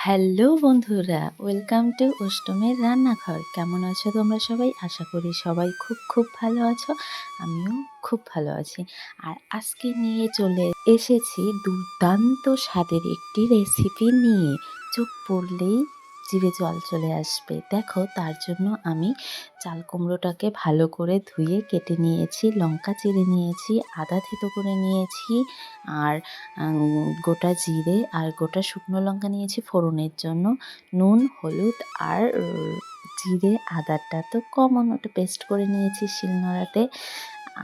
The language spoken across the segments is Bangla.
হ্যালো বন্ধুরা, ওয়েলকাম টু অষ্টমীর রান্নাঘর। কেমন আছো তোমরা সবাই? আশা করি সবাই খুব খুব ভালো আছো। আমিও খুব ভালো আছি। আর আজকে নিয়ে চলে এসেছি দুর্দান্ত স্বাদের একটি রেসিপি নিয়ে। চোখ পড়লেই জিভে জল চলে আসবে। দেখো, তার জন্য আমি চাল কুমড়োটাকে ভালো করে ধুয়ে কেটে নিয়েছি, লঙ্কা চিড়ে নিয়েছি, আদা থেতো করে নিয়েছি, আর গোটা জিরে আর গোটা শুকনো লঙ্কা নিয়েছি ফোড়নের জন্য, নুন, হলুদ আর জিরে আদাটা তো কমন, ওটা পেস্ট করে নিয়েছি শিলনোড়াতে,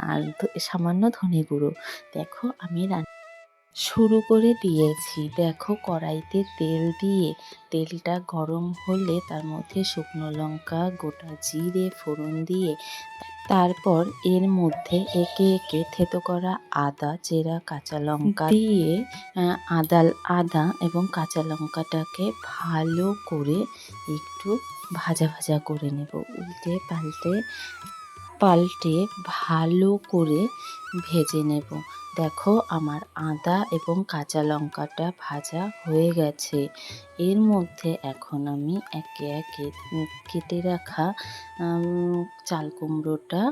আর সামান্য ধনে গুঁড়ো। দেখো আমি শুরু করে দিয়েছি। দেখো, কড়াইতে তেল দিয়ে তেলটা গরম হলে তার মধ্যে শুকনো লঙ্কা, গোটা জিরে ফোড়ন দিয়ে তারপর এর মধ্যে একে একে থেতো করা আদা, চেরা কাঁচা লঙ্কা দিয়ে আদা এবং কাঁচা লঙ্কাটাকে ভালো করে একটু ভাজা ভাজা করে নেব। উল্টে পাল্টে ভালো করে ভেজে নেব। দেখো, আমার আদা এবং কাঁচা লঙ্কাটা ভাজা হয়ে গেছে। এর মধ্যে এখন আমি একে একে কেটে রাখা চাল কুমড়োটা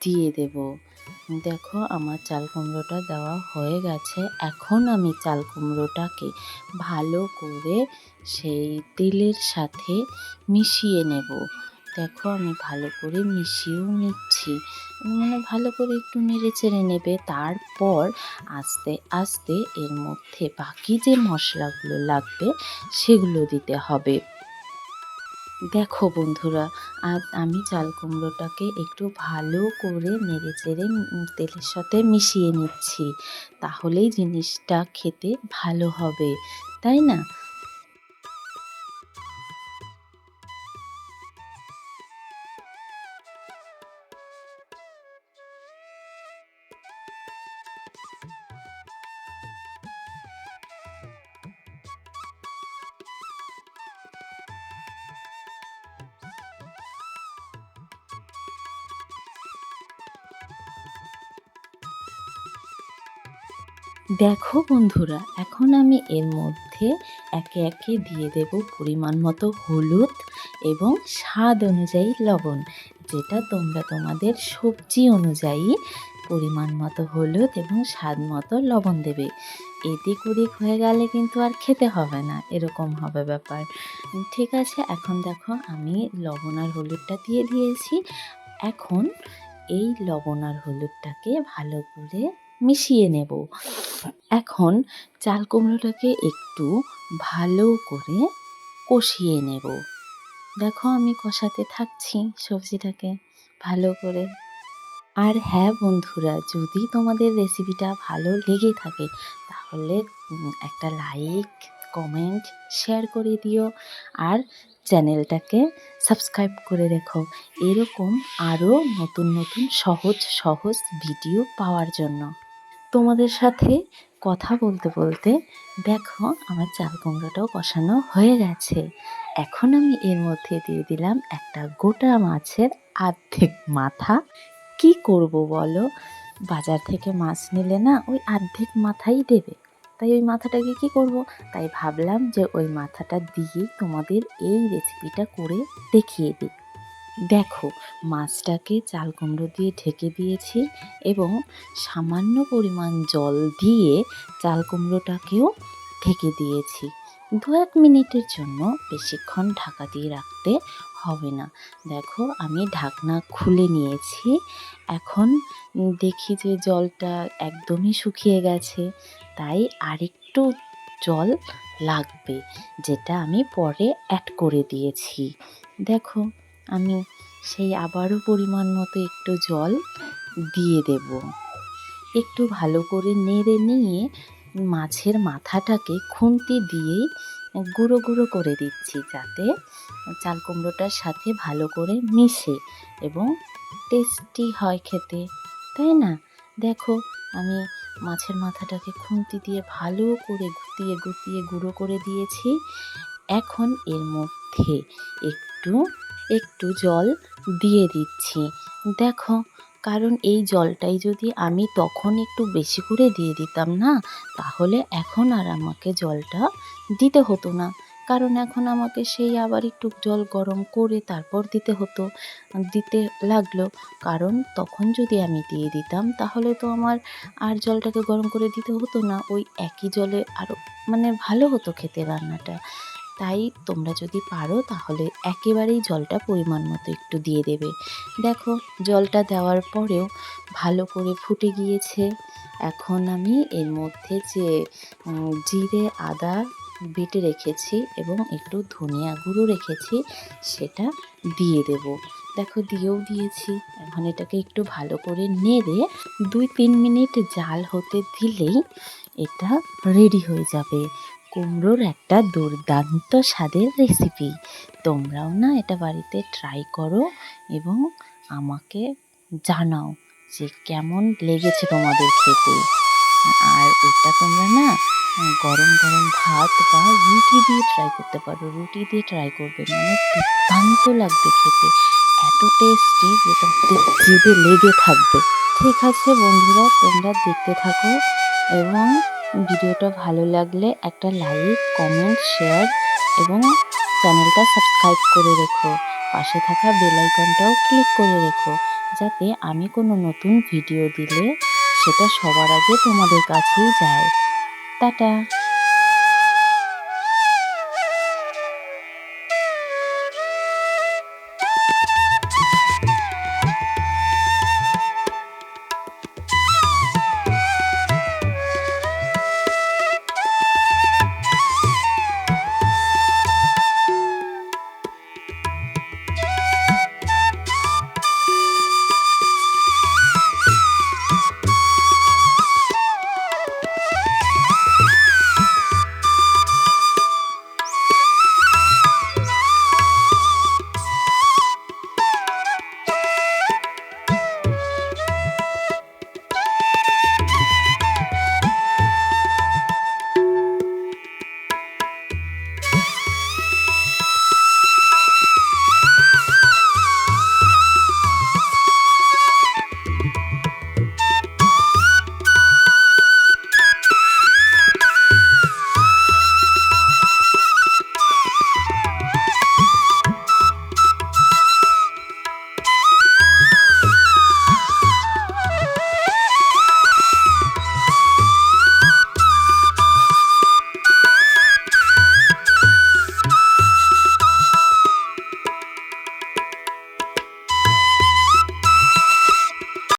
দিয়ে দেব। দেখো, আমার চাল কুমড়োটা দেওয়া হয়ে গেছে। এখন আমি চাল কুমড়োটাকে ভালো করে সেই তেলের সাথে মিশিয়ে নেব। দেখো, আমি ভালো করে মিশিয়েও নিচ্ছি, ভালো করে একটু নেড়ে চেড়ে নেবে। তারপর আস্তে আস্তে এর মধ্যে বাকি যে মশলাগুলো লাগবে সেগুলো দিতে হবে। দেখো বন্ধুরা, আমি চাল কুমড়োটাকে একটু ভালো করে নেড়ে চেড়ে তেলের সাথে মিশিয়ে নিচ্ছি, তাহলেই জিনিসটা খেতে ভালো হবে, তাই না? দেখো বন্ধুরা, এখন আমি এর মধ্যে একে একে দিয়ে দেব পরিমাণ মতো হলুদ এবং স্বাদ অনুযায়ী লবণ, যেটা তোমরা তোমাদের সবজি অনুযায়ী পরিমাণ মতো হলুদ এবং স্বাদ মতো লবণ দেবে। এদিক ওদিক হয়ে গেলে কিন্তু আর খেতে হবে না, এরকম হবে ব্যাপার। ঠিক আছে, এখন দেখো আমি লবণ আর হলুদটা দিয়ে দিয়েছি। এখন এই লবণ আর হলুদটাকে ভালো করে মিশিয়ে নেব। এখন চাল কুমড়োটাকে একটু ভালো করে কষিয়ে নেব। দেখো, আমি কষাতে থাকছি সবজিটাকে ভালো করে। আর হ্যাঁ বন্ধুরা, যদি তোমাদের রেসিপিটা ভালো লেগে থাকে তাহলে একটা লাইক, কমেন্ট, শেয়ার করে দিও, আর চ্যানেলটাকে সাবস্ক্রাইব করে রেখো এরকম আরও নতুন নতুন সহজ সহজ ভিডিও পাওয়ার জন্য। তোমাদের সাথে কথা বলতে বলতে দেখো, আমার চাল কুমড়োটাও কষানো হয়ে গেছে। এখন আমি এর মধ্যে দিয়ে দিলাম একটা গোটা মাছের অর্ধেক মাথা। কি করব বলো, বাজার থেকে মাছ নিলে না ওই অর্ধেক মাথাই দেবে, তাই ওই মাথাটাকে কি করব, তাই ভাবলাম যে ওই মাথাটা দিয়েই তোমাদের এই রেসিপিটা করে দেখিয়ে দিই। দেখো, মাছটাকে চাল কুমড়ো দিয়ে ঢেকে দিয়েছি এবং সামান্য পরিমাণ জল দিয়ে চাল কুমড়োটাকেও ঢেকে দিয়েছি 2-1 মিনিটের জন্য। বেশিক্ষণ ঢাকা দিয়ে রাখতে হবে না। দেখো, আমি ঢাকনা খুলে নিয়েছি। এখন দেখি যে জলটা একদমই শুকিয়ে গেছে, তাই আরেকটু জল লাগবে, যেটা আমি পরে অ্যাড করে দিয়েছি। দেখো, আমি সেই আবারও পরিমাণ মতো একটু জল দিয়ে দেব। একটু ভালো করে নেড়ে নিয়ে মাছের মাথাটাকে খুন্তি দিয়েই গুঁড়ো গুঁড়ো করে দিচ্ছি, যাতে চাল কুমড়োটার সাথে ভালো করে মিশে এবং টেস্টি হয় খেতে, তাই না? দেখো, আমি মাছের মাথাটাকে খুন্তি দিয়ে ভালো করে গুটিয়ে গুটিয়ে গুঁড়ো করে দিয়েছি। এখন এর মধ্যে একটু একটু জল দিয়ে দিচ্ছি। দেখো, কারণ এই জলটাই যদি আমি তখন একটু বেশি করে দিয়ে দিতাম না, তাহলে এখন আর আমাকে জলটা দিতে হতো না। কারণ এখন আমাকে সেই আবার একটু জল গরম করে তারপর দিতে লাগলো। কারণ তখন যদি আমি দিয়ে দিতাম তাহলে তো আমার আর জলটাকে গরম করে দিতে হতো না, ওই একই জলে আরও মানে ভালো হতো খেতে রান্নাটা। তাই তোমরা যদি পারো তাহলে একেবারেই জলটা পরিমাণ মতো একটু দিয়ে দেবে। দেখো জলটা দেওয়ার পরেও ভালো করে ফুটে গিয়েছে। এখন আমি এর মধ্যে যে জিরে আদা বেটে রেখেছি এবং একটু ধনিয়া গুঁড়ো রেখেছি সেটা দিয়ে দেব। দেখো দিয়েও দিয়েছি। এখন এটাকে একটু ভালো করে নেড়ে 2-3 মিনিট জাল হতে দিলেই এটা রেডি হয়ে যাবে। কুমড়োর একটা দুর্দান্ত স্বাদের রেসিপি। তোমরাও না এটা বাড়িতে ট্রাই করো এবং আমাকে জানাও যে কেমন লেগেছে তোমাদের খেতে। আর এটা তোমরা না গরম গরম ভাত বা রুটি দিয়ে ট্রাই করতে পারো। রুটি দিয়ে ট্রাই করবে, মানে দুর্দান্ত লাগবে খেতে, এত টেস্টি যে তোমাদের জিভে লেগে থাকবে। ঠিক আছে বন্ধুরা, তোমরা দেখতে থাকো এবং ভিডিওটা ভালো লাগলে একটা লাইক, কমেন্ট, শেয়ার এবং চ্যানেলটা সাবস্ক্রাইব করে রেখো। পাশে থাকা বেল আইকনটাও ক্লিক করে রেখো, যাতে আমি কোনো নতুন ভিডিও দিলে সেটা সবার আগে তোমাদের কাছেই যায়। টাটা।